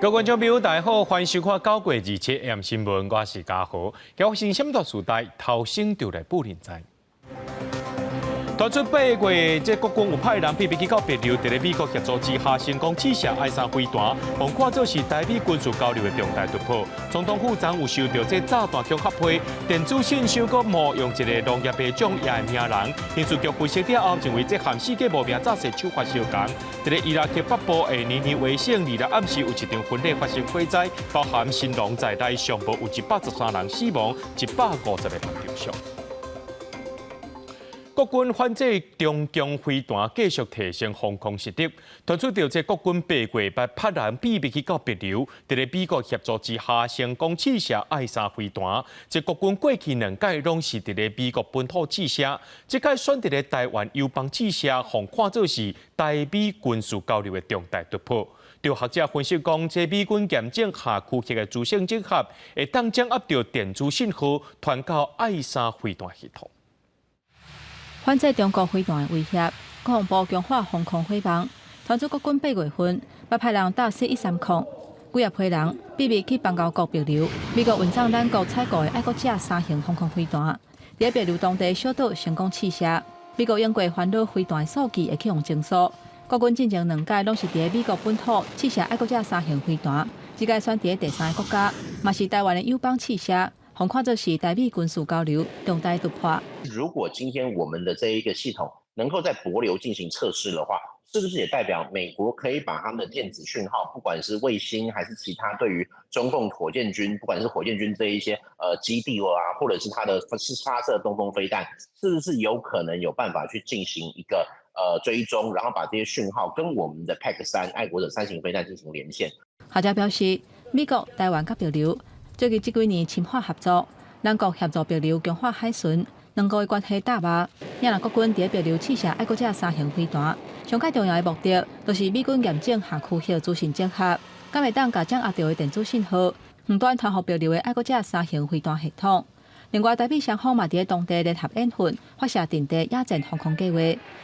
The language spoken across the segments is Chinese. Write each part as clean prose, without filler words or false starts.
各位观众朋友，大家好，欢迎收看9月27 AM 新闻，我是嘉豪。今日发生什么大事代？头先就来报连载。传出8月，这国军有派人秘密去到别流，伫咧美国协助之下，成功刺下爱沙飞弹，被看作是台美军事交流的重大突破。总统府昨有收到这炸弹恐吓批，电子信箱阁冒用一个农业部长也的名人，刑事局分析了后认为，这和世界无名炸弹手法相同。伫咧伊拉克北部的尼尼微省2日暗时有一场婚礼发生火灾，包含新郎在内，上无有113人死亡，150个人重伤。国军反制中共飞弹继续提升防空实力，传出到这国军8月把派人秘密去到别流，伫咧美国协助之下，成功试射爱沙飞弹。这国军过去2届拢是伫咧美国本土试射，这届选择咧台湾友邦试射，互看作是台美军事交流的重大突破。有学者分析讲，这美军验证下区域的主性结合，会当掌握到电子信号传到爱沙飞弹系统。反制中国飞弹的威胁，国防部强化防空伙房，传出国军8月份要派人到C130，几啊批人秘密去邦交国别流，美国运送咱国采购的爱国者3型防空飞弹，伫别流当地小岛成功试射。美国用过烦恼飞弹的数据会去用征收，国军进前2届拢是伫咧美国本土试射爱国者3型飞弹，这届选伫咧第3个国家，嘛是台湾的友邦试射。红看作是台美军事交流重大突破。如果今天我们的这一个系统能够在帛琉进行测试的话，是不是也代表美国可以把他们的电子讯号，不管是卫星还是其他对于中共火箭军，不管是火箭军这一些基地啊，或者是它的发射东风飞弹，是不是有可能有办法去进行一个追踪，然后把这些讯号跟我们的 PAC-3爱国者3型飞弹进行连线？学者表示，美国、台湾甲帛琉最近这几年深化合作，两国协助帛琉强化海巡，2国的关系大麻。也让国军伫帛琉试射爱国者3型飞弹，上界重要的目的，就是美军验证下区域资讯整合，敢会当甲掌握到的电子信号，远端传互帛琉的爱国者3型飞弹系统。另外，台美双方嘛伫当地联合演训，发射定地野战防空计划。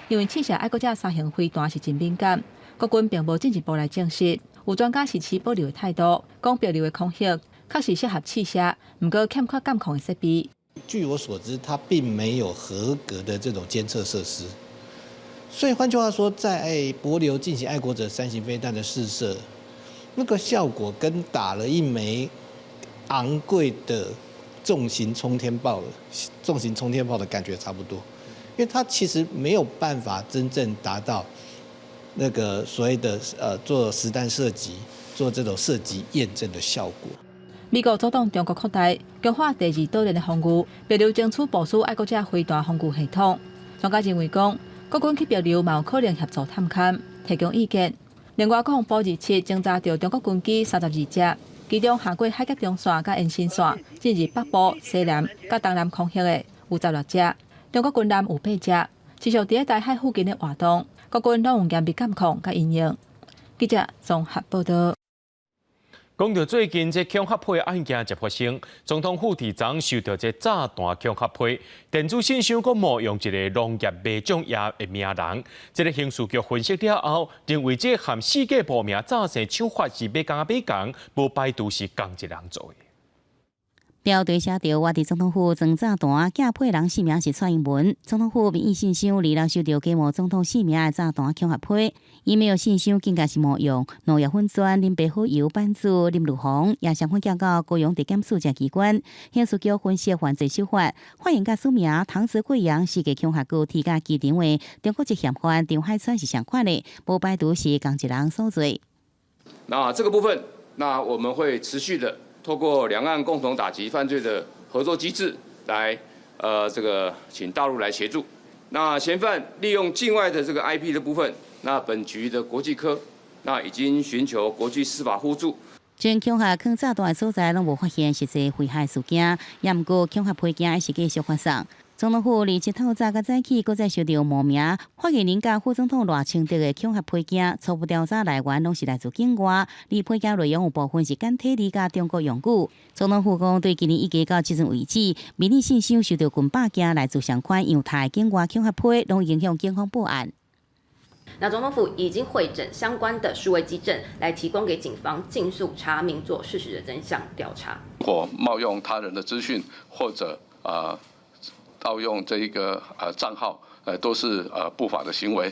因为试射爱国者3型飞弹是真敏感，国军并无进一步来证实。有专家是持保留的态度，讲帛琉的空域确实适合试射，不过欠缺监控的设备。据我所知，它并没有合格的这种监测设施，所以换句话说，在帛琉进行爱国者3型飞弹的试射，那个效果跟打了一枚昂贵的重型冲天炮的感觉差不多，因为它其实没有办法真正达到那个所谓的做实弹射击、做这种射击验证的效果。美国阻挡中国扩大，强化第2岛链的防御，帛琉争取部署爱国者飞弹防御系统。专家认为讲，国军去帛琉嘛有可能协助探勘，提供意见。另外，国防部27侦查到中国军机32只，其中下过海峡中线甲延伸线，进入北部、西南甲东南空域的有16只，中国军舰有8只，持续伫台海附近的活动，国军拢有严密监控甲应用。记者综合报道。讲到最近这恐吓批案件就发生，总统府提早收到这炸弹恐吓批，电子信箱阁冒用一个农业部长也的名人。这个刑事局分析了后，认为这和世界无名炸弹手法是要讲，无排除是同一人做的。标题写着我伫总统府装炸弹，寄配人姓名是蔡英文。总统府民意信箱2日收到假冒总统姓名的炸弹恐吓批，email 信箱更加是冒用农业粉砖、林白虎油版主、林如虹，也相关寄到高雄地检署正机关。刑事局分析犯罪手法，发现甲署名唐泽贵阳是个恐吓具提甲机场的中国籍嫌犯张海川是相关的，无排除是同一人所做。那这个部分，那我们会持续的透过两岸共同打击犯罪的合作机制来，请大陆来协助。那嫌犯利用境外的这个 IP 的部分，那本局的国际科，那已经寻求国际司法互助。将恐吓放炸弹的所在拢无发现实际危害事件，也毋过恐吓批件还是继续发送。总统府27透早甲早起，搁再收到冒名发言人甲副总统赖清德的恐吓批件，初步调查来源拢是来自境外，而批件内容有部分是简体字甲中国用语。总统府讲，对今年1月到即阵为止，民意信箱收到近100件来自相关样态境外恐吓批，拢影响警方报案。那总统府已经会诊相关的数位基证，来提供给警方尽速查明，做事实的真相调查。或冒用他人的资讯，或者盗用这一个账号，都是不法的行为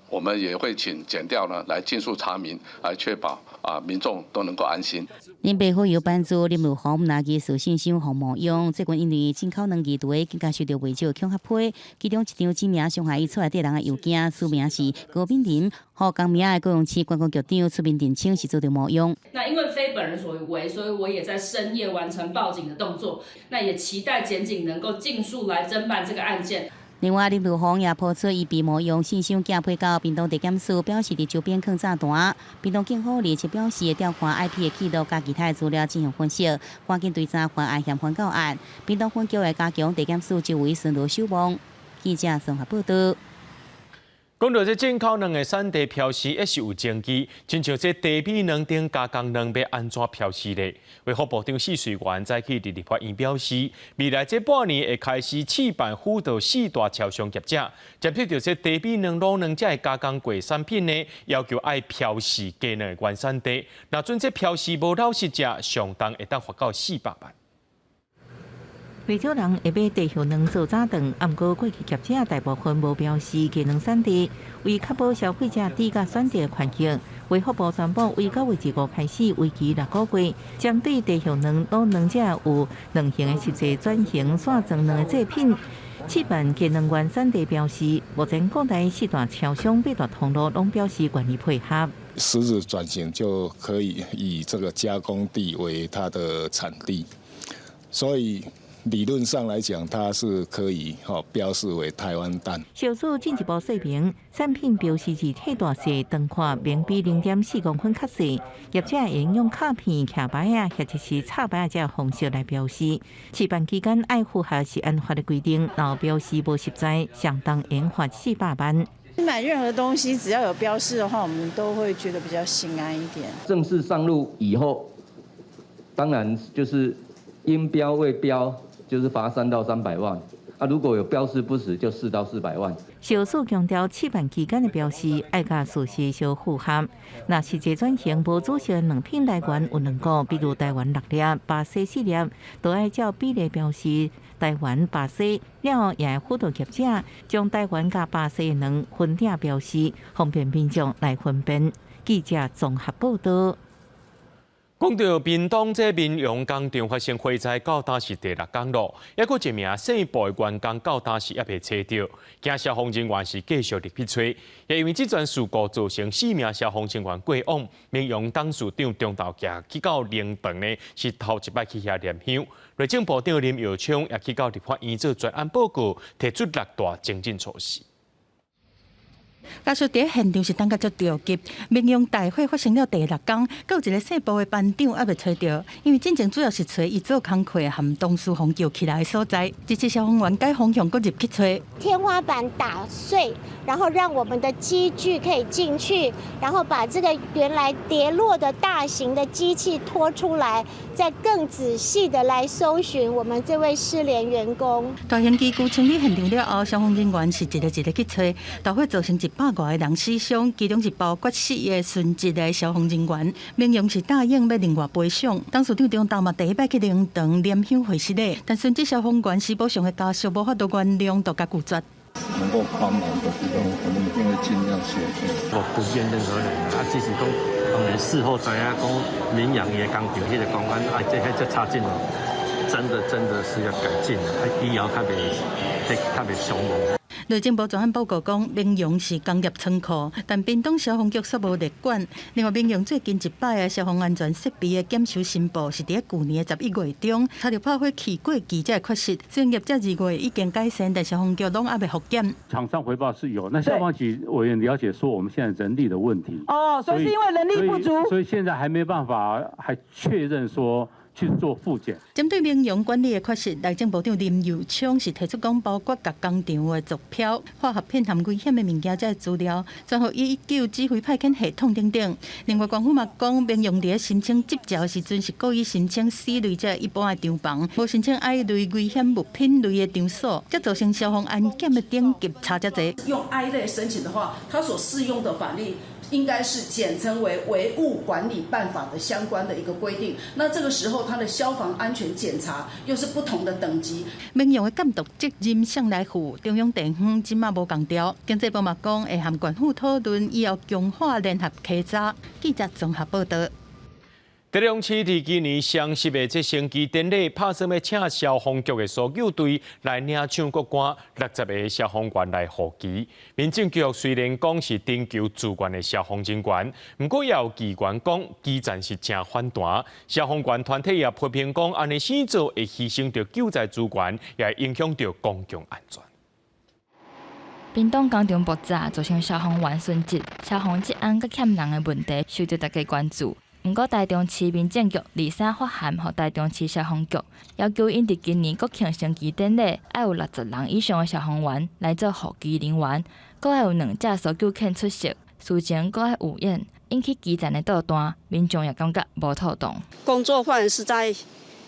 我们也会请检调呢来尽速查明，来确保民众都能够安心。林北府有班主林如洪拿技术信箱黄某用，最近因为进口两支队更加收到未少恐吓批，其中一张指名伤害伊出来的人的邮件，署名是高炳林，和江名的高雄市观光局长出面澄清是做的冒用。那因为非本人所为，所以我也在深夜完成报警的动作。那也期待检警能够尽速来侦办这个案件。另外，林如洪也抛出伊被冒用信箱寄配到屏东地检署，表示伫周边放炸弹。屏东警方立即表示会调看 IP 的记录，加其他的资料进行分析，赶紧对查犯案嫌犯告案。屏东分局会加强地检署周围巡逻守望。记者综合报道。讲到这进口卵的产地标示，也是有争议。亲像这茶米卵顶加工卵要安怎标示呢？卫福部长许水源早起伫立法院表示，未来这半年会开始试办辅导4大超商业者，接触到这茶米卵、卤卵这加工过产品呢，要求爱标示鸡卵的原产地。若准这标示无老实者，上当会当罚到400万。不少人会买地叶卵做早顿，不过过去业者大部分无标示鸡卵产地，为确保消费者低价选择的权益，卫福部宣布，为9月1日开始，为期6个月，针对地叶卵、卤卵者有2型的实际转型线装卵的制品，试办鸡卵原产地标示。目前各大4大超商、8大通路拢表示愿意配合。实质转型就可以以这个加工地为它的产地，所以理论上来讲，它是可以标示为台湾蛋。小组进一步说明，产品标示字体大小长宽明比0.4公分较细，业者会用卡片、徛牌啊，或者是插牌这方式来标示。试办期间爱符合食安法的规定，然后标示无实在，相当严罚400万。买任何东西只要有标示的话，我们都会觉得比较心安一点。正式上路以后，当然就是应标未标，就是罚3到300万。如果有标示不实，就4到400万。小组强调，试办期间的标示爱甲事实相符合。若实际转型无主的卵品来源有2个，比如台湾6粒、巴西4粒，都爱照比例标示台湾、巴西，了也辅导业者将台湾甲巴西的卵分点标示，方便民众来分辨。记者综合报道。讲到屏东这民用工厂发生火灾，到当时第6天咯，还有一名姓部的员工到当时也被找到，惊消防人员是继续入去找，也因为这桩事故造成4名消防人员过往，民用董事长中昼行去到灵棚呢，是头一摆去遐念香。内政部长林耀昌也去到立法院做专案报告，提出6大精进措施。家属伫现场是感觉足着急，民用大火发生了第6天，阁有一个细部的班长还未找到，因为进前主要是找伊做工课和董事长叫起来的所在，支持消防员改方向，阁入去找。天花板打碎，然后让我们的机具可以进去，然后把这个原来跌落的大型的机器拖出来，再更仔细的来搜寻我们这位失联员工。大型机具清理现场了后，消防人员是一个去找，大火造成100多个人死伤，其中是包括4个殉职的消防人员。民用是答应要另外赔偿。董事长中昼嘛第一摆去灵堂念香会失礼，但殉职消防员死保上的家属无法度原谅，独家拒绝。能够帮忙的地方，我们一定会尽量协助。我不怨任何人只是讲当然事后知影讲民养业工厂迄个公安这差劲了，真的是要改进了，以后较袂伤亡。内政部专案报告讲，民用是工业仓库，但屏东消防局却无列管。另外，民用最近一摆的消防安全设备的检修申报是伫去年的11月中，查到炮火起过期才确实。虽然业者2月已经改善，但消防局拢还未复检。厂商回报是有，那消防局委员了解说，我们现在人力的问题。所以是因为人力不足，所以现在还没办法还确认说去做复检。针对民用管理的缺失，内政部长林佑昌是提出讲，包括各工厂的作票、化学品含危险的物件这资料，全部119指挥派遣系统等等。另外，官府嘛讲，民用伫申请执照时阵是故意申请4类这一般的厂房，无申请 I 类危险物品类的场所，这造成消防安检的等级差较侪。用 I 类申请的话，它所适用的法律应该是简称为《危物管理办法》的相关的一个规定。那这个时候，它的消防安全检查又是不同的等级。民用的监督责任向来负，中央地方今嘛无共调。经济部嘛讲会和县府讨论以后强化联合稽查。记者综合报道。台中市伫今年双十的这升旗典礼，拍算要请消防局的搜救队来领唱国歌，60个消防员来护旗。民政局虽然讲是征求自愿的消防人员，不过也有机关讲基站是正反弹。消防员团体也批评讲，安尼先做会牺牲到救灾资源，也会影响到公共安全。屏东工厂爆炸造成消防员损失，消防治安佮欠人的问题受到大家关注。不过，台中市民政局23发函予台中市消防局，要求因伫今年国庆升旗典礼，要有60人以上的消防员来做护旗人员，佮要有2架搜救犬出席，事前佮要有演，引起基站的倒弹，民众也感觉无妥当。工作范围是在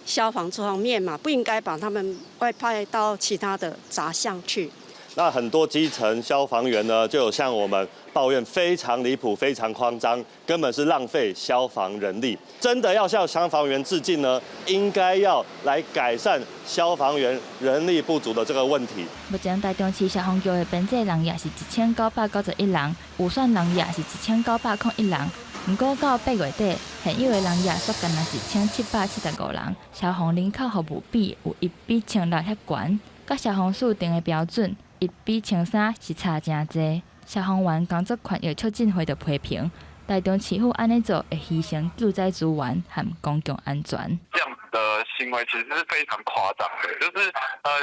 消防这方面嘛，不应该把他们外派到其他的杂项去。那很多基层消防员呢，就有向我们抱怨非常离谱、非常夸张，根本是浪费消防人力。真的要向消防员致敬呢，应该要来改善消防员人力不足的这个问题。目前台中市消防局的编制人员是1991人，有算人员是1901人。不过到8月底，现有的人员缩减了1775人，消防人口服务比有1比1600遐悬，甲消防署定的标准1比13是差真济。消防员工作权益促进会就批评，台中市府安尼做会牺牲救灾资源和公共安全。这样子的行为其实是非常夸张的，就是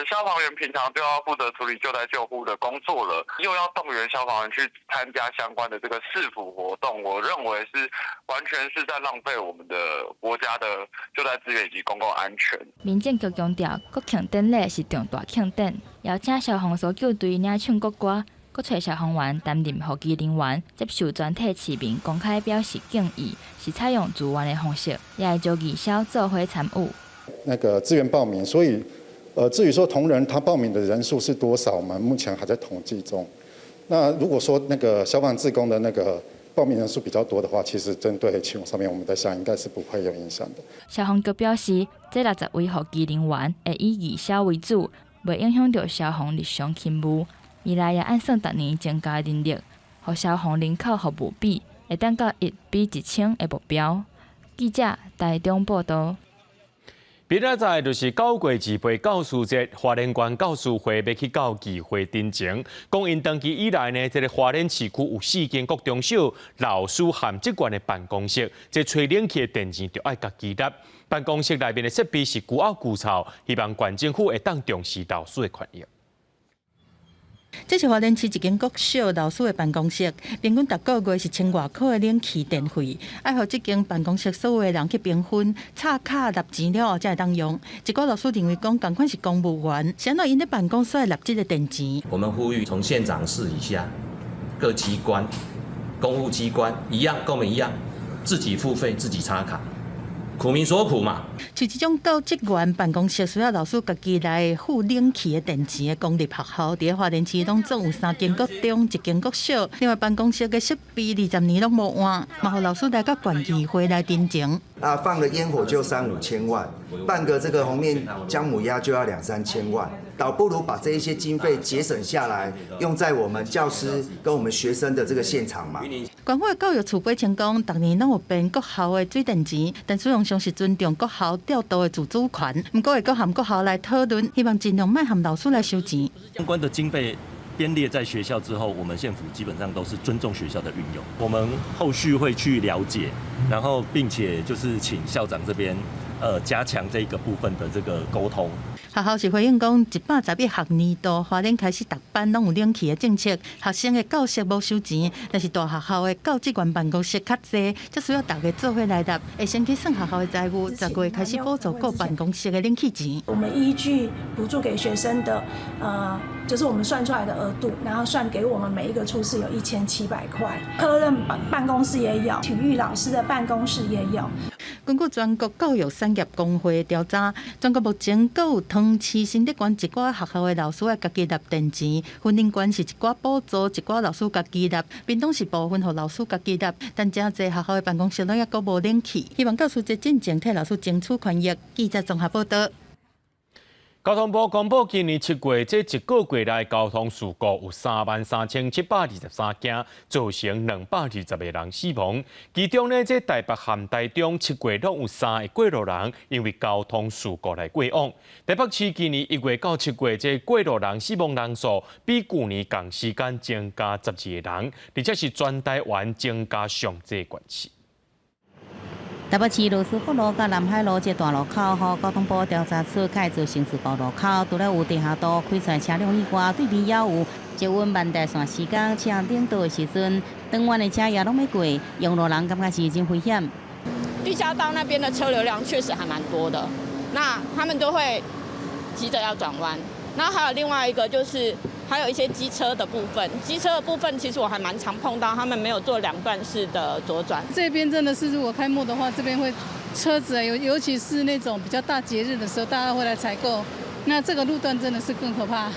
消防员平常就要负责处理救灾救护的工作了，又要动员消防员去参加相关的这个市府活动，我认为是完全是在浪费我们的国家的救灾资源以及公共安全。民政局强调，国庆典礼是重大庆典，邀请消防搜救队领唱国歌。各找消防员担任护旗人员，接受全体市民公开表示敬意，是采用自愿的方式，也会招义消做伙参与。那个自愿报名，所以至于说同仁他报名的人数是多少，我们目前还在统计中。那如果说那个消防志工的那个报名人数比较多的话，其实针对启用上面，我们在想应该是不会有影响的。消防局表示，这60位护旗人员会以义消为主，袂影响到消防日常勤务。未来也按算逐年增加人力，互消防人口服务比会达到1比1000的目标。记者台中报道。明仔载就是9月2日教师节，花莲县教师会要去到议会登前，讲因登记以来呢，这个花莲市区有4间国中小老师和职员的办公室，这吹冷气的电钱就要家己拿。办公室内面的设备是旧凹旧臭，希望县政府会当重视老师的权益。这是花莲市一间国小老师的办公室，平均逐个月是1000外块的冷气电费，爱互这间办公室所有的人去平分，插卡纳钱了后才会当用。一个老师认为讲，同款是公务员，想到因咧办公室纳这个电钱。我们呼吁从县长室以下各机关、公务机关一样，跟我们一样，自己付费、自己插卡。苦民所苦嘛。像这种教职员办公室需要老师家己来付冷气的电钱的公立学校，伫花莲市拢总有3间国中、1间国小。另外，办公室的设备20年拢无换，嘛互老师来到县议会来登前。放个烟火就3、5千万，办个这个红面姜母鸭就要2、3千万，倒不如把这一些经费节省下来，用在我们教师跟我们学生的这个现场嘛。县府的教育处批称讲，逐年拢有编国校的水电钱，但使用上是尊重国校调度的自主权。不过会阁含国校来讨论，希望尽量卖含老师来收钱。相关的经费编列在学校之后，我们县府基本上都是尊重学校的运用。我们后续会去了解，然后并且就是请校长这边加强这个部分的这个沟通。学校是回应讲，111学年度花莲开始逐班拢有冷气的政策，学生的教室无收钱，但是大学校的教职员办公室较济，则需要大家做伙来答，会先去算学校的财务，10月开始补助各办公室的冷气钱。我们依据补助给学生的就是我们算出来的额度，然后算给我们每一个处室有1700块，科任办公室也有，体育老师的办公室也有。根据全国教育产业工会调查，全国目前各有汤匙新的关一寡学校的老师的家己纳电钱，分龄关是一寡补助，一寡老师家己纳，屏东是部分互老师家己纳，但真侪学校的办公室拢抑阁无冷气，希望教师节进前替老师争取权益。记者综合报道。交通部公布，今年7月这1个月内交通事故有33723件，造成220个人死亡。其中呢，这台北含台中7月拢有3个过路人因为交通事故来过往。台北市今年1月到7月这过路人死亡人数比去年同时间增加12个人，而且是全台湾增加上济县市。台北市罗斯福路甲南海路这段路口，交通部调查出改造成事故路口，除了有地下道开出来车辆以外，对面也有接稳万代线时间车顶道的时阵，长弯的车也拢要过，用路人感觉是真危险。地下道那边的车流量确实还蛮多的，那他们都会急着要转弯。然后还有另外一个就是还有一些机车的部分，机车的部分其实我还蛮常碰到，他们没有做2段式的左转。这边真的是如果开幕的话，这边会车子尤其是那种比较大节日的时候，大家会来采购，那这个路段真的是更可怕。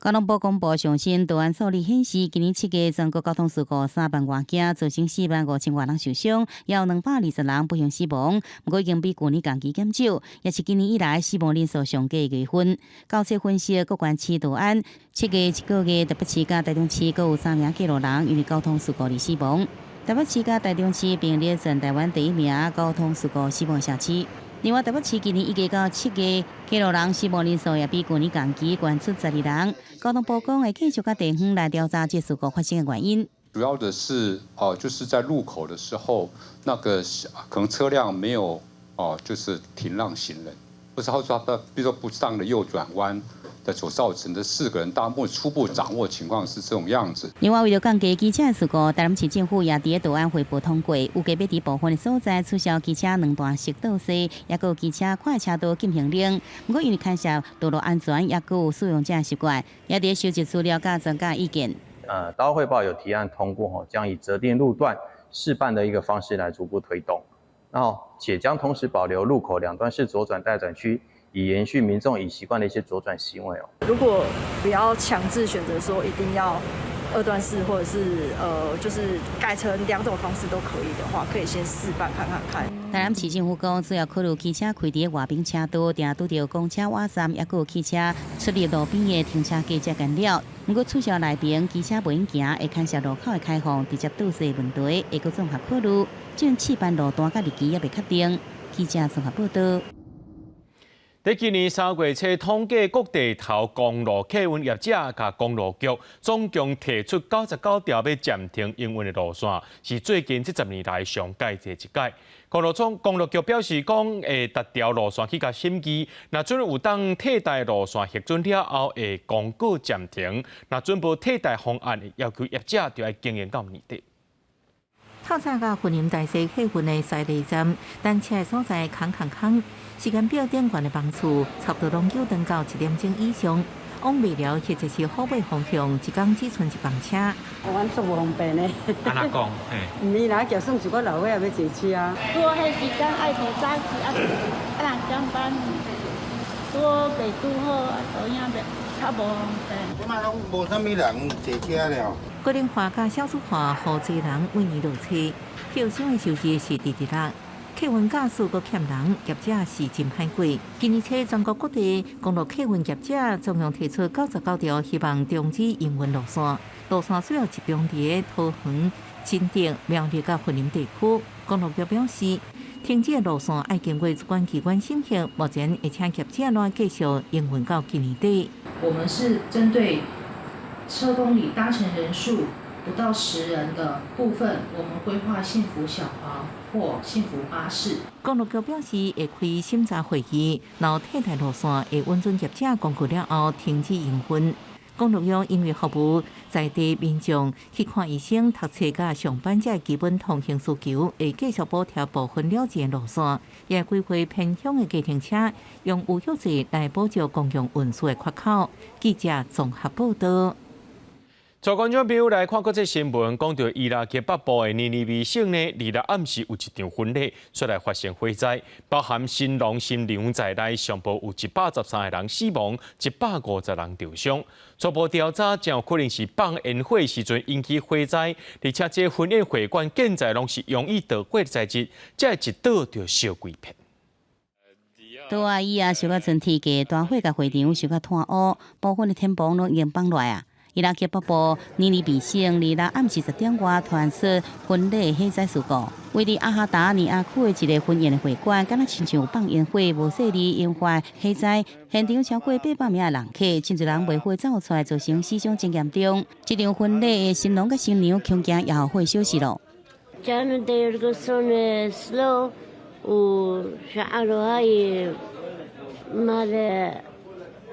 交通部公布上新道安数字显示，今年7月全国交通事故3万多件，造成45000多人受伤，也有220人不幸死亡。不过已经比去年同期减少，也是今年以来死亡人数上低的月份。交测分析各县市道安7月1个月，台北市甲台中市各有3名过路人因为交通事故而死亡。台北市甲台中市并列全台湾第1名交通事故死亡城市。另外，台北市今年1月到7月，过路人死亡人数也比去年同期悬出12人。交通部讲会继续甲地方来调查这事故发生的原因。主要的是就是在路口的时候，那个可能车辆没有就是停让行人，或是他比如说不当的右转弯的所造成的4个人大幕初步掌握情况是这种样子。另外，为了降低机车的事故，台南市政府也伫道安汇报通过，有计要伫部分的所在取消机车2段式道西，也有机车快车道禁行令。不过，因为牵涉道路安全，也有使用者的习惯，也伫收集资料甲专家意见。道安汇报有提案通过将以择定路段试办的一个方式来逐步推动，然后且将同时保留路口2段式左转待转区。以延续民众已习惯的一些左转行为如果不要强制选择说一定要2段式或者是就是改成2种方式都可以的话，可以先试办看看。台南市政府讲，主要考虑汽车开伫外边车道，定拄到公车瓦站，也有汽车出入路边的停车格遮干扰。不过取消内边机车不用行，会牵涉路口的开放，直接堵塞问题，会搁综合考虑。这试办路段甲日期也未确定。记者综合报道。在今年3月初统计各地头公路客运业者甲公路局，总共提出99条要暂停营运的路线，是最近这10年来上改这一届。公路局表示讲，会逐条路线去甲审议，若准有当替代路线核准了后，会公告暂停。若准无替代方案，要求业者就要经营到年底。透早到云林大溪客运的西里站，单车的所在空，时间表点悬的班次，差不多拢9等到1点钟以上。往未了或者是后尾方向，一天只剩1班车。阮足无方便呢。安怎讲？毋是啦，就算是我老尾也要坐车啊。多迄时间爱坐早起，人上班多袂拄好，所以较无方便。即摆拢无啥物人坐车了。高龄化甲少数化，好侪人每年落车，票箱的收支是直落。客运驾驶阁欠人，业者是真歹过。今年初全国各地公路客运业者总共提出99条，希望终止营运路线。路线主要集中伫桃园、新竹、苗栗甲云林地区。公路局表示，停止的路线要经过主管机关审核，目前会请业者来继续营运到今年底。我们是针对车公里搭乘人数不到10人的部分，我们规划幸福小黄或幸福巴士。公路局表示会开审查会议，然后替代路线的运准业者公告了后停止营运。公路用音乐服务在地民众去看医生、读册甲上班者基本通行需求，会继续补贴部分了解路线，也规划偏乡的家庭车用有优税来补助公共运输的缺口。记者综合报道。在观众朋友来看国际新闻，讲到伊拉克北部的尼尼微省呢，2日暗时有一场婚礼，却来发生火灾，包含新郎新娘在内，上报有113个人死亡，150人受伤。初步调查，真有可能是放烟火时阵引起火灾，而且这婚宴会馆建材拢是用以导火的材质，才一倒就烧几片。多阿伊啊，受到春天嘅大火，甲会场烧到炭乌，部分的天棚拢已经放落啊。伊拉克北部尼尼微省2日暗时10点外传出婚礼火灾事故，位于阿哈达尼亚区的一个婚宴的会馆，敢若亲像放烟火，无细腻引发火灾，现场超过800名的人客，真侪人袂火走出来，造成死伤真严重。这场婚礼的新郎甲新娘恐惊也后悔消失了。كانوا يرقصون سلو وشعروا هاي مال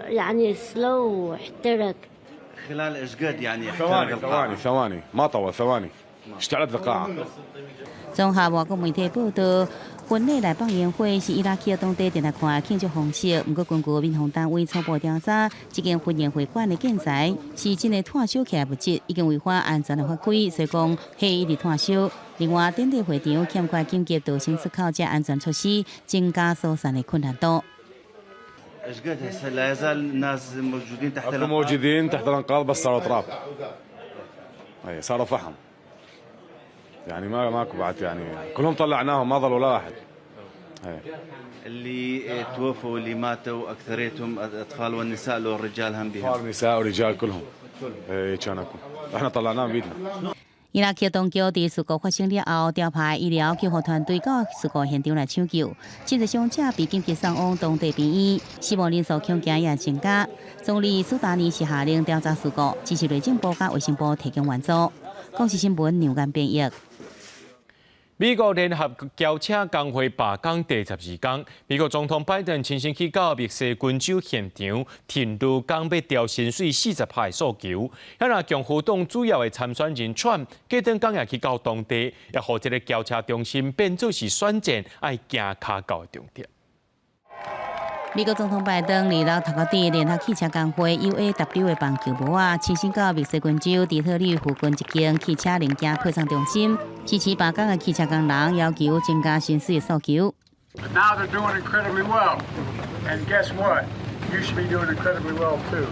يعني سلو واحترق. خلال ايش قد يعني ثواني ما طول ثواني اشتعلت القاعة。综合外国媒体报道，婚礼来放烟火是伊拉克当地电视台庆祝方式。不过，根据民防单位初步调查，这间婚宴会馆的建材是真的炭烧起来物质，已经违反安全的法规，所以讲火一直炭烧。另外，当地会场欠缺紧急逃生出口及安全措施，增加疏散的困难度。ايش قد هسه لا يزال الناس موجودين تحت الانقاض؟ موجودين تحت الانقاض بس صاروا تراب. اي صاروا فحم. يعني ماكو بعد يعني كلهم طلعناهم ما ظل ولا واحد. اللي توفوا واللي ماتوا اكثريتهم الاطفال والنساء لو الرجال هم بهم. اطفال ونساء ورجال كلهم. اي كانوا احنا طلعناهم بايدنا. 伊拉克当局伫事故发生了后，调派医疗救护团队到事故现场来抢救。70伤者被紧急送往当地病院，死亡人数恐惊也增加。总理苏达尼是下令调查事故，支持内政部甲卫生部提供援助。公视新闻牛眼编译。美国联合轿车工会罢工第12天，美国总统拜登亲身去到密西根州现场，挺卢讲要调薪水40%的诉求。遐那共和党主要的参选人川，过顿讲也去到当地，也让这个轿车中心变作是选战爱行脚到的重点。美国总统拜登2日头壳底联合汽车工会 UAW 的棒球帽啊，亲身到密西根州底特律附近一间汽车零件配送中心，支持罢工的汽车工人要求增加薪水的诉求。Now they're doing incredibly well, and guess what? You should be doing incredibly well too.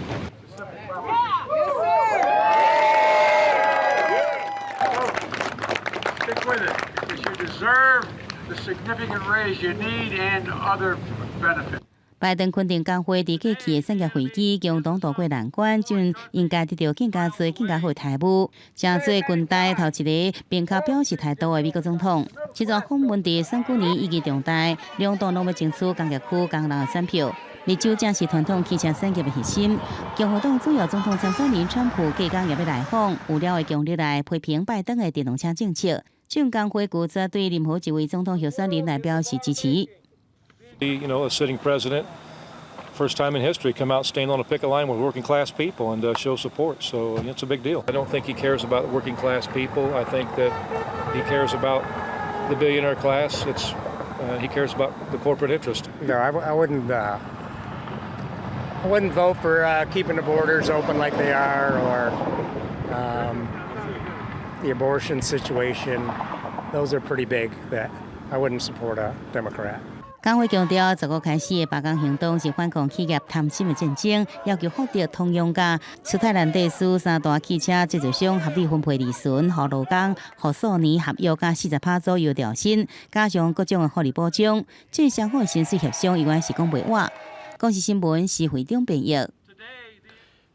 Stick with it, because you deserve the significant raise you need and other benefits. 拜登肯定工会伫过去的产业会议，共同度过难关，就应该得到更加多、更加好的态度。真多军队头一个并较表示态度的美国总统，这段访问伫选举年意义重大，两党拢要争取工业区工人的选票。密州正是传统汽车产业的核心。共和党主要总统参选人川普隔天也要来访，有了会强烈来批评拜登的电动车政策。这工会负责对任何一位总统候选人来表示支持。You know, a sitting president, first time in history, come out, stand on a picket line with working class people and show support. So it's a big deal. I don't think he cares about working class people. I think that he cares about the billionaire class. He cares about the corporate interest. No, I wouldn't vote for keeping the borders open like they are, or the abortion situation. Those are pretty big. That I wouldn't support a Democrat. 工会强调，10月开始的罢工行动是反抗企业贪心的战争，要求获得通用价。苏泰兰地区三大汽车制造商合理分配利润，和劳工和数年合约加40%左右调薪，加上各种的福利保障。最上好的薪水协商，永远是讲袂完。公视新闻是会长编译。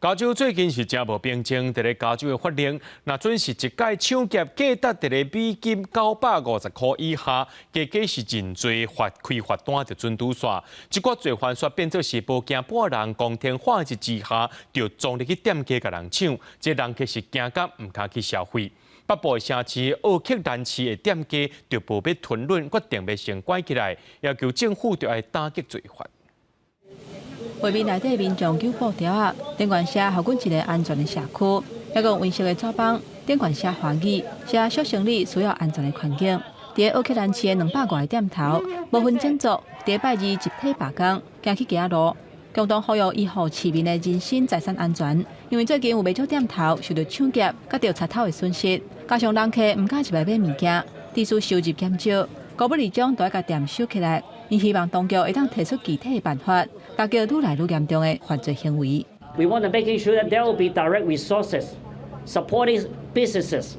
加州最近是真无平静，伫咧加州的法令，若准是一届抢劫价值伫咧美金950块以下，加是认罪开罚单就准拄煞。这个罪犯却变做是无惊半人，光天化日之下就撞入去店家甲人抢，这人客是惊甲唔敢去消费。北部城市奥克兰市的店家就无要吞忍，决定要先关起来，要求政府就要打击罪犯。画面内底民众揪布条啊，顶管写校阮一个安全的社区，还讲温色的纸板，顶管写华语，写小生理需要安全的环境。伫奥克兰市的200外个店头，部分建筑伫拜二集体罢工，行去行路，共同呼吁维护市民的人身财产安全。因为最近有袂少店头受到抢劫，甲着贼偷的损失，加上人客唔敢入来买物件，地需收入减少，高不二种都要甲店收起来。因希望当局会当提出具体的办法，打击愈来愈严重的犯罪行为。We want to making sure that there will be direct resources supporting businesses,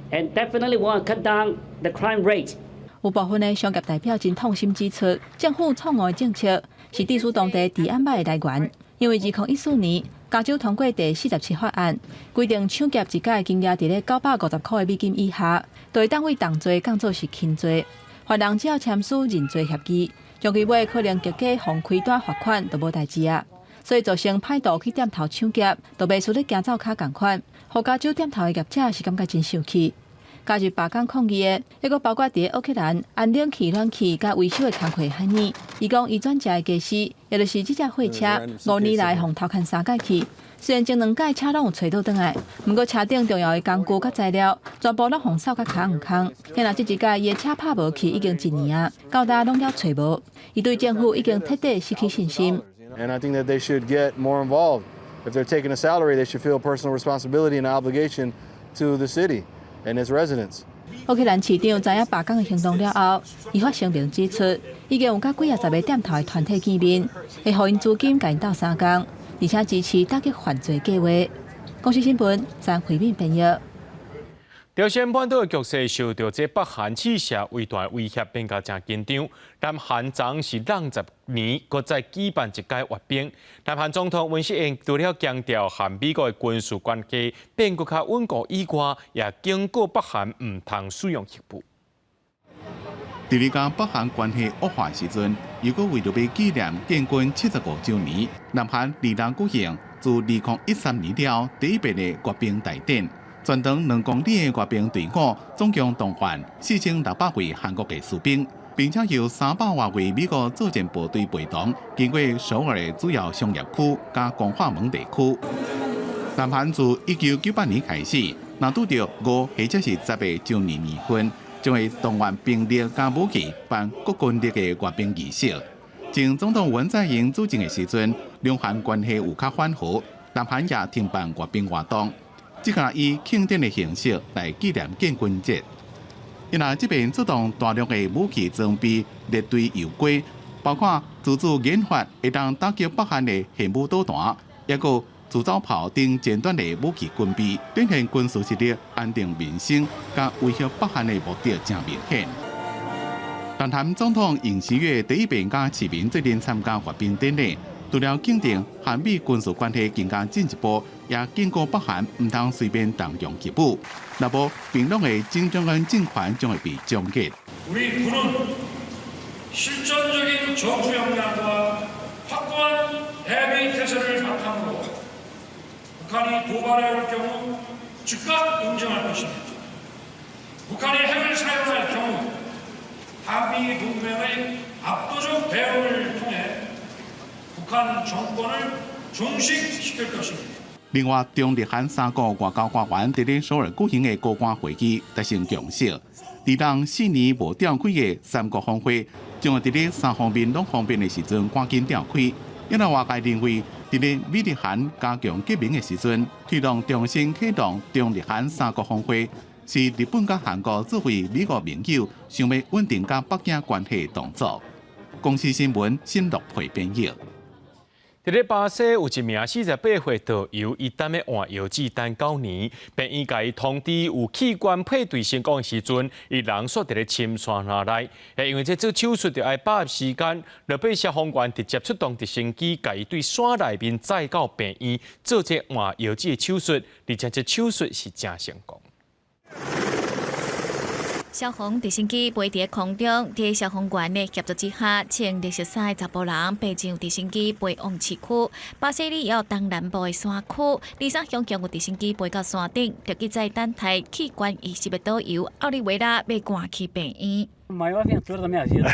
and definitely want to cut down the crime rate. 有部分的商业代表真痛心指出，政府错误的政策是地属当地治安歹的来源。因为2014年，加州通过第47法案，规定抢劫一届金额伫咧950块美金以下，就会当为重罪降做是轻罪。犯人只要签署认罪协议，将其尾可能结假防开单罚款都无代志啊。所以造成歹徒去店头抢劫，都袂输咧行走卡共款，互加州店头的业者是感觉真生气。加入罢工抗议的，还佫包括伫奥克兰安冷气、暖气甲维修的工课海尼。伊讲伊转接的驾驶，也就是这架货车5年来互偷看3届去。虽然前2届车拢有找到倒来，不过车顶重要的工具甲材料全部拢红扫甲卡红空。现在这一届伊的车拍无去已经1年啊，到大拢了找无。伊对政府已经彻底失去信心。And I think that they should get more involved. If they're taking a salary, they should feel personal responsibility and obligation to the city and its residents. 奥克兰市长知影罢工的行动了后，伊发声明指出，已经有甲几10个店头的团体见面，会互因资金甲因斗3工。而且支持打击犯罪计划。公司新闻张慧敏编译。朝鲜半岛的局势受到这北韩试射为大威胁，变甲真紧张。南韩昨是20年，搁再举办一届阅兵。南韩总统文在寅除了强调和美国的军事关系变搁较稳固以外，也警告北韩唔通使用核武。伫咧甲北韩关系恶化时阵，又搁为着要纪念建军75周年，南韩2日举行自2013年了第一届的阅兵大典。全长2公里的阅兵队伍，总共动员4600位韩国的士兵，并且由300多位美国作战部队陪同，经过首尔的主要商业区加光化门地区。南韩自1998年开始，若拄到5或者是10个周年年份，将会动员兵力加武器办国军力的阅兵仪式。前总统文在寅主政的时阵，两韩关系有较缓和，南韩也停办阅兵活动，只敢以庆典的形式来纪念建军节。因为这边出动大量的武器装备列队游过，包括自主研发会当打击北韩的核武导弹，也有自走炮等尖端的武器军备，展现军事实力安定民生，甲威胁北韩的目的真明显。南韩总统尹锡悦第一遍甲市民最近参加阅兵典礼，除了肯定韩美军事关系更加进一步，也警告北韩唔通随便动用核武，若无平壤的金正恩政权将会被终结。另外，中日韩3个外交官员伫咧首尔举行的高官会议达成共识，伫4年无召开的3国峰会，将会伫咧3方面2方面的时阵赶紧召开。因为外界认为，伫咧美日韩加强结盟的时阵，推动重新启动中日韩3国峰会，是日本甲韩国作为美国盟友，想要稳定甲北京关系的动作。公司新闻新乐培编译。伫巴西有一名48岁导游，伊担要换药剂等9年，病院甲伊通知有器官配对成功的时阵，伊人缩伫咧深山内。因为做手术就要把握时间，就被消防员直接出动直升机，甲伊对山内面载到病院做这换药剂的手术，而且这手术是真成功。消防直升机飞伫空中，伫消防员的协助之下，穿绿色衫的查甫人爬上直升机飞往市区。巴西里约东南部的山区，23乡有直升机飞到山顶，就记载等待器官移植的导游奥利维拉被赶去病院。Maior aventura da minha vida.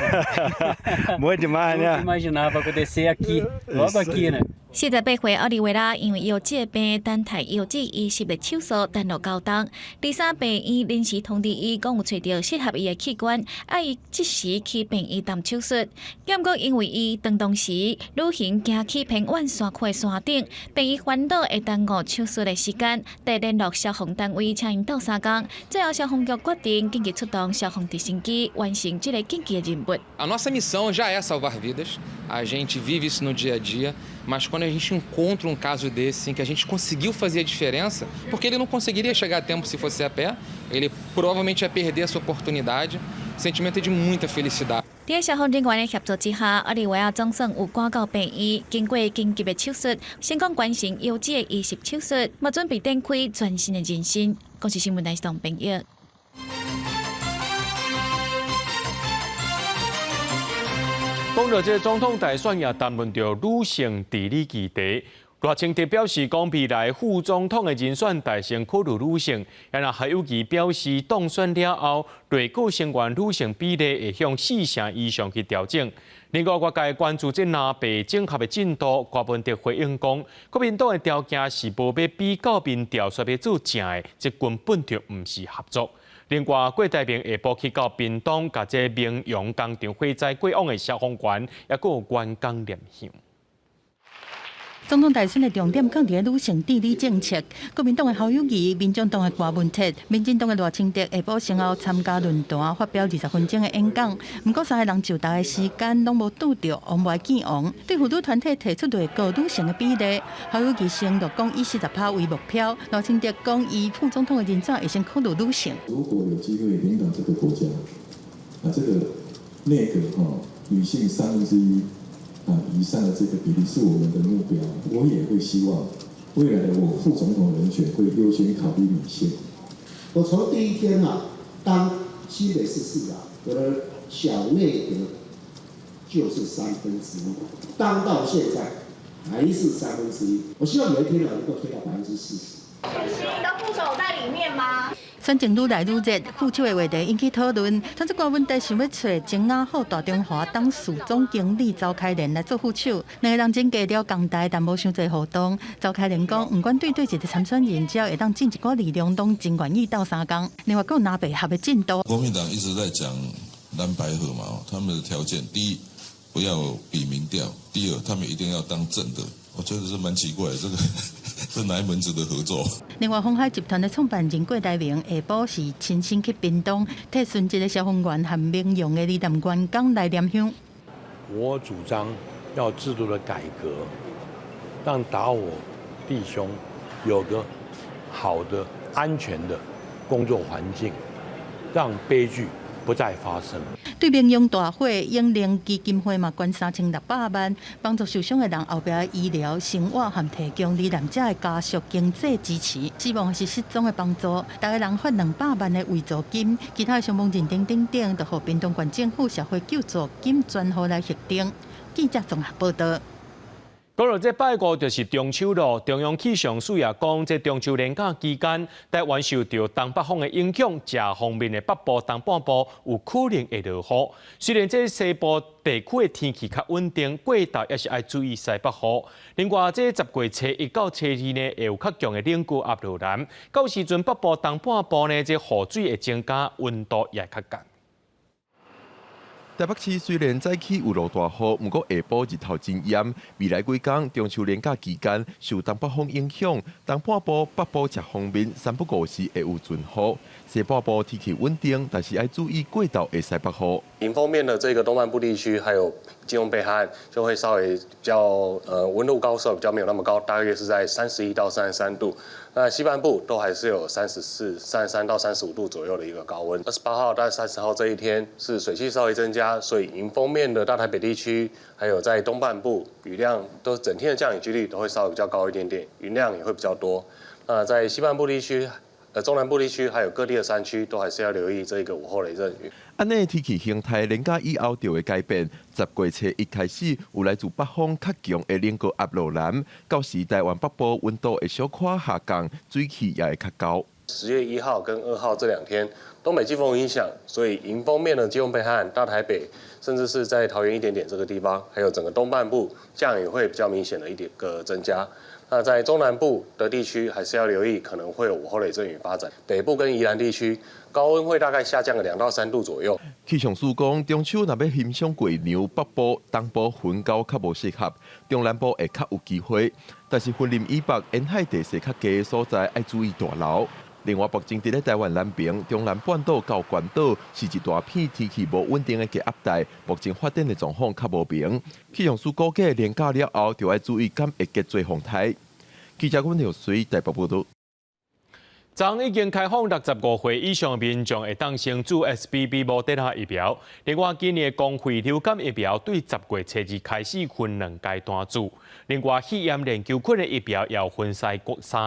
Muito demais, né? Nunca imaginava acontecer aqui, logo aqui, né? 48岁奥利维拉因为腰疾病等待药剂移植的手术等了9天，第三病院临时通知伊，讲有找到适合伊的器官，要伊即时去病院动手术。结果因为伊当时旅行行去偏远山区的山顶，病院烦恼会耽误手术的时间，得联络消防单位，请因斗3天。最后消防局决定紧急出动消防直升机，完成这个紧急的任务。A nossa missão já é salvar vidas. A gente vive isso no dia a dia, mas quando a gente encontra um caso desse em que a gente conseguiu fazer a diferença, porque ele não conseguiria chegar a tempo se fosse a pé, ele provavelmente ia perder essa oportunidade. Sentimento de muita felicidade. 在消防人员的协助之下，奥利维亚总算有赶到病院，经过紧急的手术，成功完成腰肌的移植手术，嘛准备展开全新的人生。国际新闻台同朋友。讲到这总统大选也谈论到女性治理议题，赖清德表示，讲未来副总统的人选大先考虑女性，然后还有其表示，当选了后，内阁成员女性比例会向4成以上去调整。另外，外界关注这南北整合的进度，郭文德回应讲，国民党的条件是无要比较民调说要做正的，这根本就唔是合作。另外，郭台铭下晡去到屏东，甲这明阳工厂火灾过往的消防员，也有员工念想。总统大选的重点放伫女性治理政策。国民党的侯友宜、民进党的郭文哲、民进党的赖清德下晡先后参加论坛，发表20分钟的演讲。不过3个人就答的时间拢无拄到王牌见王。对妇女团体提出对高女性的比例，侯友宜承诺讲以40%为目标，赖清德讲以副总统的人选会先考虑女性。如果有机会领导这个国家，这个内阁女性1/3。以上的这个比例是我们的目标，我也会希望未来的我副总统人选会优先考虑女性。我从第一天当新北市市长，我的小内阁就是1/3，当到现在还是1/3。我希望有一天能够推到40%。是你的副手在里面吗？选情愈来愈热，副手的话题引起讨论。传出郭文德想要找前雅虎大中华董事总经理周凯莲来做副手，两个人真加了共台，但无伤侪互动。周凯莲讲，不管对一个参选人，只要会当尽一寡力量，拢真愿意斗3天。另外，还有南北合的进度。国民党一直在讲蓝白合嘛，他们的条件，第一不要比民调，第二他们一定要当正的。我觉得是蛮奇怪的，这哪一门子的合作？另外，鸿海集团的创办人郭台铭下晡是亲身去屏东，替殉职的消防员和民用的离任员工来念香。我主张要制度的改革，让打火弟兄有个好的、安全的工作环境，让悲剧不再发生。对民用大火，英灵基金会嘛捐3600万，帮助受伤的人后边的医疗、生活和提供罹难者的家属经济支持。希望是失踪的帮助，大家人发200万的慰助金，其他的伤亡认定等，就和屏东县政府社会救助金专户来核定。记者综合报道。讲到这拜五就是中秋咯，中央气象署也讲，这中秋连假期间，台湾受到东北风的影响，这方面的北部、东半部有可能会落雨。虽然这西部地区的天气较稳定，过冬也是要注意西北风。另外，这10月初1到初2呢，会有较强的冷雨压落南。到时阵北部、东半部呢，这雨水会增加，温度也较降。台北市虽然早起有落大雨，不过下晡日头真炎。未来几天中秋连假期间，受东北风影响，东半部、北部侧方面3不5时会有阵雨。西半部天气稳定，但是要注意过道会西北风。迎风面的这个东半部地区，还有基隆北海岸，就会稍微比较温度高稍比较没有那么高，大约是在31到33度。那西半部都还是有34、33到35度左右的一个高温。28号到30号这一天是水汽稍微增加，所以迎风面的大台北地区，还有在东半部雨量都整天的降雨几率都会稍微比较高一点点，云量也会比较多。那在西半部地区。中南部地区还有各地的山区，都还是要留意这个午后雷阵雨。安尼天气形态，连假以后就会改变。10月初一开始，有来自北方较强的冷过压落南，到时台湾北部温度会小可下降，水汽也会较高。10月1号跟2号这2天，东北季风影响，所以迎风面的基隆北海岸、大台北，甚至是在桃园一点点这个地方，还有整个东半部降雨会比较明显的一点个增加。那在中南部的地区，还是要留意可能会有午后雷阵雨发展。北部跟宜兰地区，高温会大概下降个2到3度左右。气象署讲，中秋若要欣赏月娘，北部、东部云高较无适合，中南部会较有机会。但是云林以北、沿海地势较低的所在，要注意大流。另外，目前伫咧台湾南边、中南半岛到关岛，是一大片天气无稳定的低压带，目前发展的状况较无明。气象署估计，连假了后，就要注意敢会结做风台。记者阮刘水台北报道。昨已经开放65岁以上的民众会当先注 SBB 无底下疫苗。另外，今年的公费流感疫苗对10月初2开始分2阶段注。另外，肺炎链球菌的疫苗也分3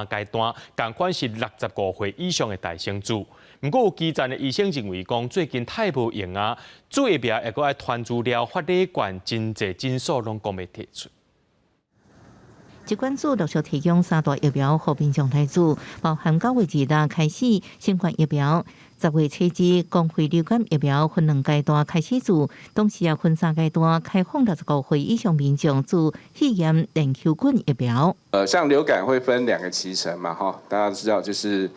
阶段，同款是65岁以上的大生注。不过，有基层的医生认为讲，最近太无用啊，注疫苗还阁爱传资料、发礼券，真侪诊所拢讲要提出。疾管署陆续提供3大疫苗予民众来注，包含9月2日开始新冠疫苗，10月初2公费流感疫苗分2阶段开始注，同时也分3阶段开放65岁以上民众注肺炎链球菌疫苗。像流感会分2个期程嘛，哈，大家知道就是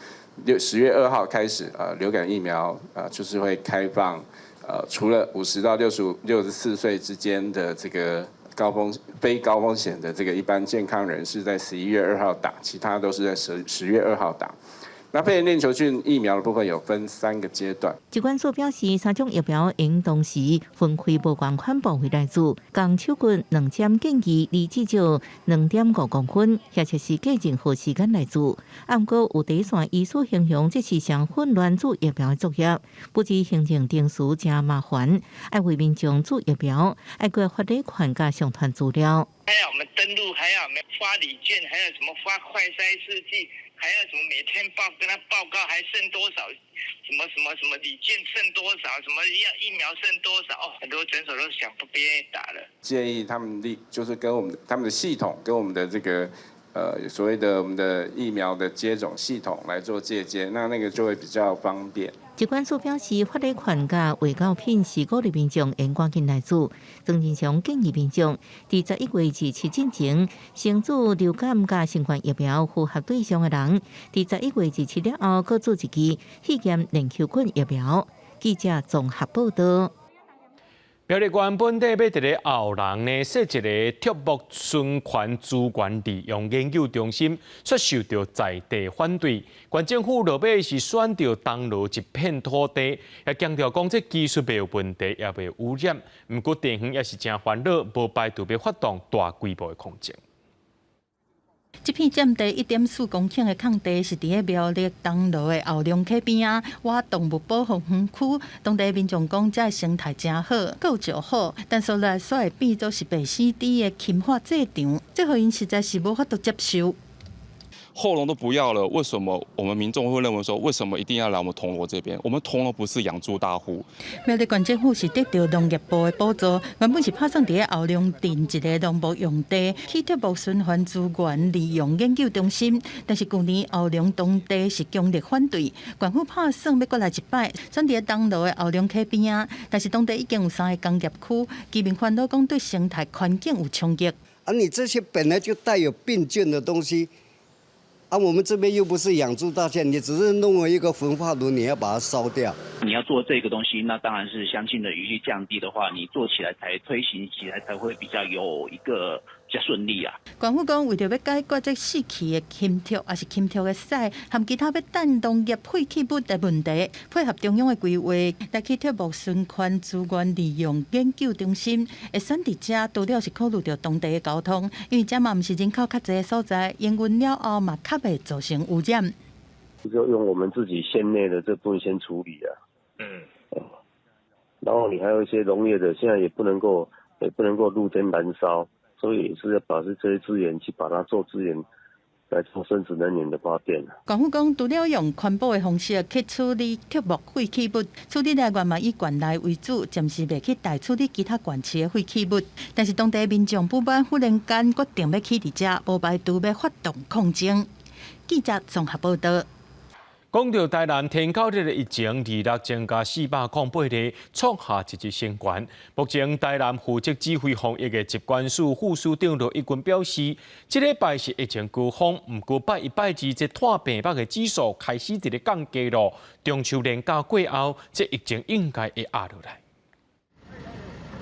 10月2号开始，流感疫苗就是会开放，除了50到64岁之间的这个。非高风险的这个一般健康人士在11月2号打，其他都是在10月2号打。那肺炎链球菌疫苗的部分有分3个阶段。疾管署表示，3种疫苗应同时分开无同款部位来注，共手菌2针建议离至少2.5公分，或者是隔任何时间来注。不过有第一线医师形容这是上混乱注疫苗的作业，不止行政定数真麻烦，要为民众注疫苗，要过发礼券加上传资料。还要我们登录，还要我们发礼券，还有什么发快筛试剂，还要什么每天跟他报告还剩多少，什么礼券剩多少，什么疫苗剩多少，很多诊所都想不愿意打了。建议他们就是跟他们的系统跟我们的这个所谓的我们的疫苗的接种系统来做借接，那个就会比较方便。疾管署表示，发礼券甲卫教品是鼓励民众应赶紧来注。曾经常建议民众，伫11月至7日前，先注流感甲新冠疫苗符合对象的人，伫11月至7日后，各注一支肺炎链球菌疫苗。记者综合报道。苗栗县本地要伫咧后廊呢设一个畜牧循环资源利用研究中心，却受到在地反对。县政府落尾是选到东路一片土地，也强调讲这技术袂有问题，也袂污染。不过地方也是真烦恼，无排除要发动大规模的抗争。这片占地1.4公顷的空地是伫咧苗栗东路的后龙溪边啊，挖动物保护园区。当地民众讲，这生态真好，够就好，但所来所会变做是被死地的侵化制场，这互因实在是无法度接受。后龙都不要了，为什么我们民众会认为说，为什么一定要来我们铜锣这边？我们铜锣不是养猪大户。苗栗县政府是得到农业部的补助，原本是拍算伫咧后龙镇一个农牧用地去畜牧循环资源利用研究中心，但是去年后龙当地是强烈反对，县府拍算要过来一摆，选伫咧东路的后龙溪边啊，但是当地已经有3个工业区，居民烦恼讲对生态环境有冲击。你这些本来就带有病菌的东西。啊，我们这边又不是养猪大县，你只是弄了一个焚化炉，你要把它烧掉。你要做这个东西，那当然是相信的余力降低的话，你做起来推行起来才会比较有一个比较顺利啊。县府讲，为着要解决这死气的禽畜，也是禽畜的屎，和其他要氮农业废弃物的问题，配合中央的规划，来去铁幕循环资源利用研究中心，会选伫遮，除了是考虑到当地的交通，因为遮嘛毋是人口较侪的所在，营运了后嘛较袂造成污染。就用我们自己县内的这部分先处理啊。然后你还有一些农业的，现在也不能够露天燃烧，所以也是要把这些资源去把它做资源来做生质能源的发电。县府讲，除了用环保的方式去处理铁幕废弃物，处理来源嘛以县内为主，暂时袂去大处理其他县市的废弃物。但是当地民众不满忽然间决定要起伫遮，无排除要发动抗争。记者综合报道。讲到台南天狗日的疫情26增加408例，创下一日新高。目前台南负责指挥防疫的疾管署副署长罗一军表示，这礼拜是疫情高峰，不过拜一拜二这炭病北的指数开始伫咧降低咯。中秋连假过后，这疫情应该会压落来。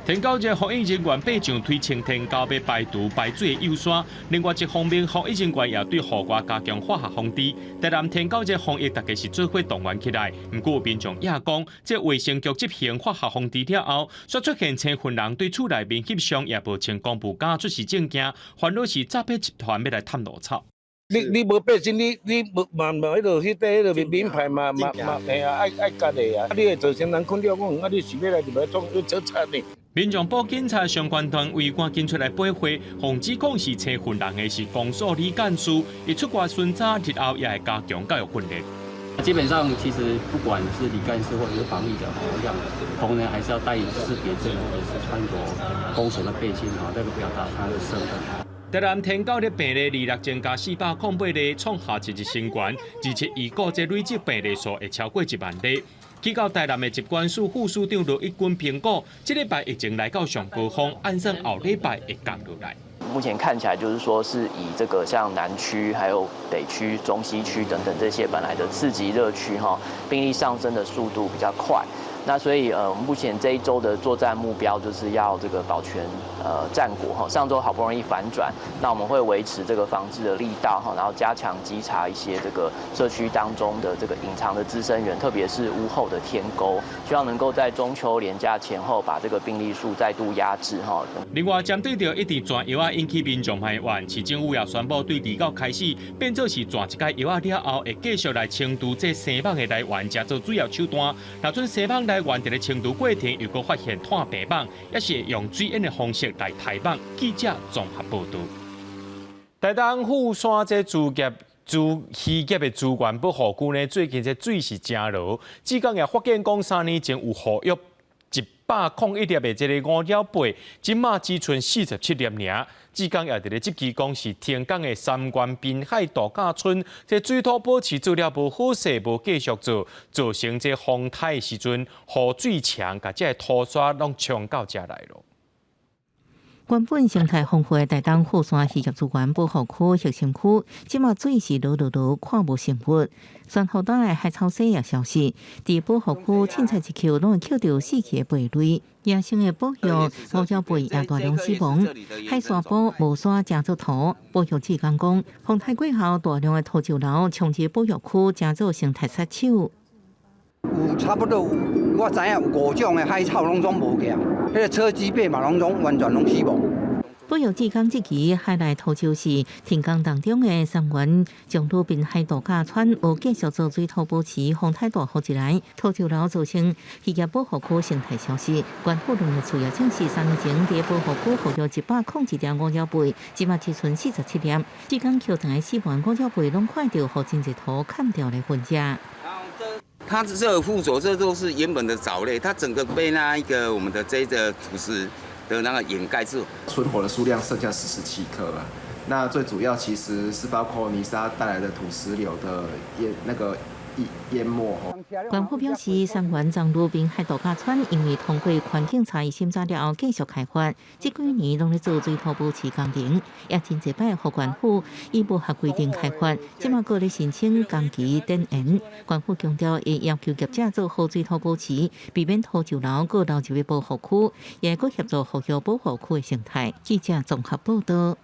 天狗日防疫人员爬上推青天狗要排毒排水的优线。另外一方面，防疫人员也对户外加强化学防治。台南天狗日防疫大家是做伙动员起来，不过民众也讲，这卫生局执行化学防治了后，却出现千份人对厝内面翕相也无穿公布假出示证件，烦恼是诈骗集团要来探路草。你无背心，你嘛迄落去缀迄落名牌嘛，嘿啊，爱家的啊，你会造成人困扰讲，啊，你是要来就要做贼呢？民众报警察相关单位赶紧出来配合，防止讲是车混人的是公所李干事，伊出国巡查，日后也会加强教育训练。基本上，其实不管是李干事或者是防疫的一样，同仁还是要带有识别证，或者是穿着公所的背心，那个表达他的身份。台南天狗日病例26增加408例，创下一日新高，而且预估这累积病例数会超过1万例。去到台南的疾管署副署长罗一军评估，这礼拜疫情来到上高峰，按算后礼拜会降落来。目前看起来就是说是以这个像南区、还有北区、中西区等等这些本来的次级热区病例上升的速度比较快。那所以目前这一周的作战目标就是要这个保全战果上周好不容易反转，那我们会维持这个防治的力道然后加强稽查一些这个社区当中的这个隐藏的滋生源，特别是屋后的天沟，希望能够在中秋连假前后把这个病例数再度压制另外，针对着一直转药引起民众埋怨，市政府也宣布对29开始变做是转一届药了后，会继续来清除这生蠓的来源，加做主要手段。若准生蠓来源伫咧清除过程，又搁发现炭病蠓，也是用水淹的方式来台蠓。记者综合报道。台东富山这渔业的资源保护区呢，最近这水是真落，至今也发现讲3年前有捕约101粒的这个五鸟贝，今嘛只剩47粒尔。至今也伫咧积极讲是天港的三关滨海度假村，这水土保持做了无好势，无继续做，造成这风台的时阵，雨水强，甲这土沙拢冲到遮来咯。原本生态丰富的台东富山渔业资源保护区核心区，即马水是落，看无生物。宣后党的海草社也消息，伫保护区凊彩一扣拢会扣到死去的贝类，野生的保育五鸟贝也大量死亡。海沙堡无沙正做图，保育志工讲，风台过后大量的土石流冲击保育区，正做生态杀手。有差不多我知影有5种的海草拢总无见，迄个车基贝嘛拢完全拢死亡。保育志工这期海内头就是天港当中的三元将路滨海度假村，无继续做水土保持，风台大雨一来，土石流造成渔业保护区生态消失。关护农业处也证实，3年前伫保护区捕获101粒五鸟贝，即马只剩47粒。志工扣长的死亡五鸟贝拢快到互真济土砍掉来分食。它这个附着，这都是原本的藻类，它整个被那一个我们的这个土石的那个掩盖住。存活的数量剩下47颗了。那最主要其实是包括泥沙带来的土石流的那个淹没。官府表示，三元藏路滨海度假村因为通过环境查验审查了后继续开发，这几年拢咧做水土保持工程，也真侪摆互官府以无合规定开发，即马个咧申请工期展延。官府强调会要求业者做好水土保持，避免土石流个流入保护区，也个协助复育保护区的生态。记者综合报道。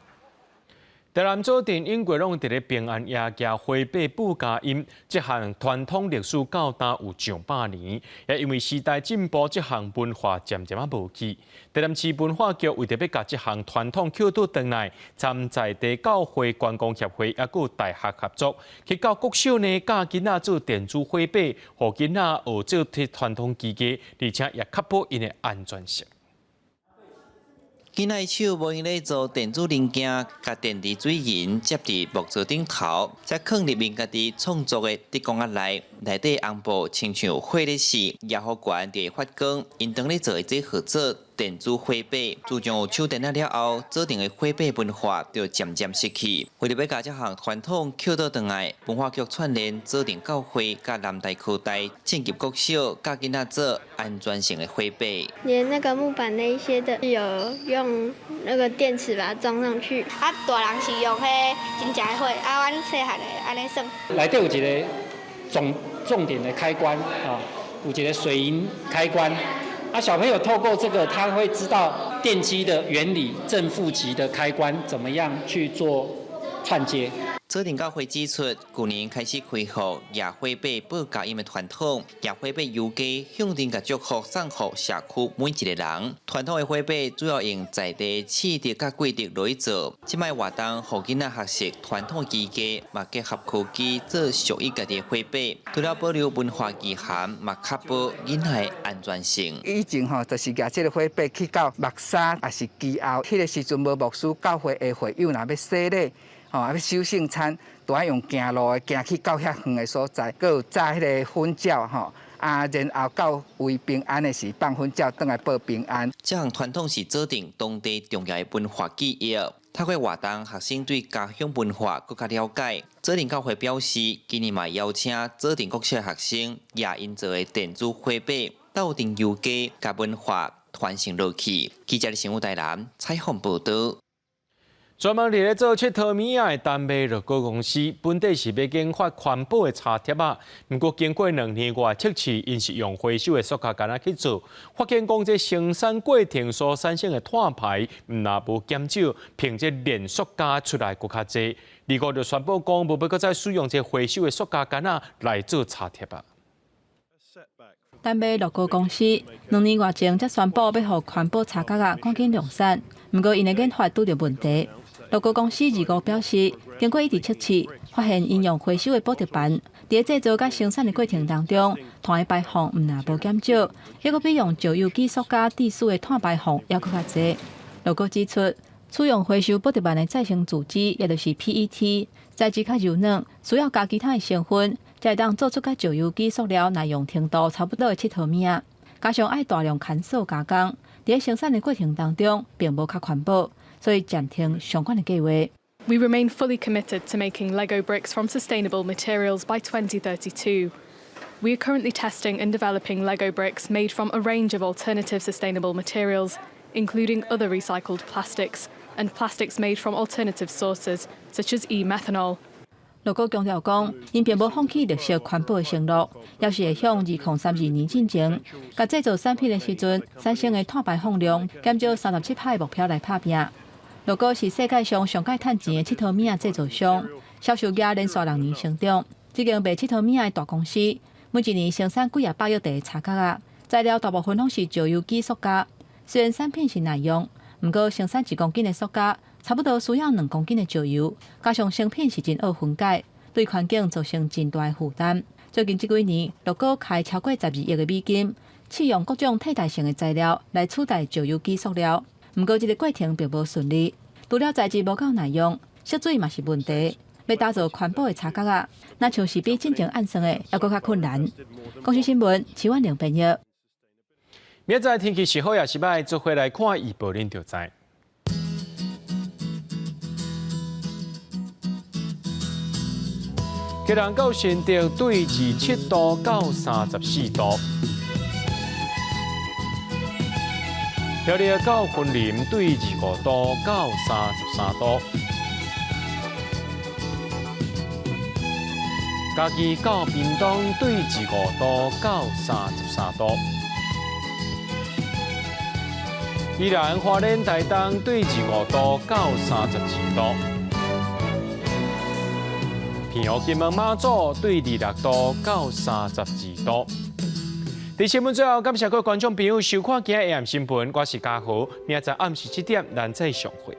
台南做电影过拢伫咧平安夜加花白布加音，这项传统历史较大有上百年，也因为时代进步，这项文化渐渐无去。台南市文化局为着要甲这项传统扣倒转来，参在地教会观光协会也有大学合作，去到国小呢教囡仔做电子花白，互囡仔学做传统技艺，而且也确保因的安全性。囡仔手无用咧做电子零件，甲电池水银接伫木座顶头，再放入面家己创作的滴管仔内底红布亲像火咧似，也好悬伫发光。因当咧做的这合作电子花白，自从有手电仔了后，做成的花白文化就渐渐失去。为了要甲这项传统扣倒转来，文化局串联指定教会甲南大科大，进级国小教囡仔做安全性的花白。连那个木板那一些的，有用那个电池把它装上去。大人是用迄真正的火，阮细汉的安尼算。内底有一个重点的开关啊，有一个水银开关。小朋友透过这个，他会知道电机的原理，正负极的开关怎么样去做串接。指定教会指出，去年开始恢复夜花白报佳音的传统，夜花白邮寄向天甲祝福送互社区每一个人。传统的花白主要用在地刺竹甲桂竹来做，即摆活动互囡仔学习传统技艺，嘛结合科技做属于家己的花白，除了保留文化意涵，嘛确保囡仔的安全性。以前就是拿这个花白去到木沙，也是基后，迄个时阵无牧师教会的会友，若要洗礼。要守圣餐，都要用行路的行去到遐远的所在，佮有炸迄个粉饺然后到为平安的时放粉饺，倒来报平安。这项传统是指定当地重要的文化记忆，透过活动，学生对家乡文化更加了解。指定教会表示，今年嘛邀请指定国小学生也因做的电子花白，斗阵邮寄，甲文化传承落去。记者李新武台南采访报道。专门伫咧做佚佗物仔的丹麦乐高公司，本地是要研发环保的茶贴啊。不过经过2年外测试，因是用回收的塑胶杆去做，发现讲这生产过程所产生的碳排，毋但无减少，凭这炼塑胶出来更较济。立国就宣布讲，无要搁再使用这回收的塑胶杆来做茶贴啊。丹麦乐高公司2年外前才宣布要互环保茶角赶紧量产，不过因的研发拄着问题。乐高公司2月表示，经过一直测试，发现应用回收的保特板，在制造甲生产的过程当中，碳的排放毋但无减少，还佫比用旧有机塑胶致死的碳排放还佫较济。乐高指出，使用回收保特板的再生组织，也就是 PET， 材质较柔软，需要加其他的成分，才会当做出甲旧有机塑料耐用程度差不多的佚佗物仔。加上爱大量砍塑加工，在生产的过程当中，并无较环保。所以暂停相关的计划。We remain fully committed to making Lego bricks from sustainable materials by 2032. We are currently testing and developing Lego bricks made from a range of alternative sustainable materials, including other recycled plastics and plastics made from alternative sources, such as e-methanol. 乐高强调讲，因并无放弃绿色环保的承诺，也是会向2032年进前，甲制造产品的时阵产生的碳排放量减少37%的目标来拍拼。乐高是世界上上界趁钱的佚佗物仔制造商，销售额连续6年成长。这间卖佚佗物仔的大公司，每一年生产几百亿袋茶角啊，材料大部分拢是旧有机塑胶。虽然产品是耐用，不过生产1公斤的塑胶，差不多需要2公斤的石油，加上成品是真好分解，对环境造成真大的负担。最近这几年，乐高开超过12亿的美金，试用各种替代性的材料来取代旧有机塑料。不过，这个过程并无顺利，除了材质无够耐用，涉水嘛是问题。要打造环保的茶角啊，那像是比进前暗算的，还佫较困难。公司新闻，齐婉玲编译。明仔天气是好也是歹，做回来看预报恁就知。吉兰到新竹对27度到34度。苗栗到云林对25度到33度。嘉义到屏东对15度到33度。宜兰花莲台东对15度到32度。平湖金门马祖对26度到32度。在新闻最后，感谢各位观众朋友收看今日 AM 新闻，我是嘉豪，明仔载暗时7点咱再相会。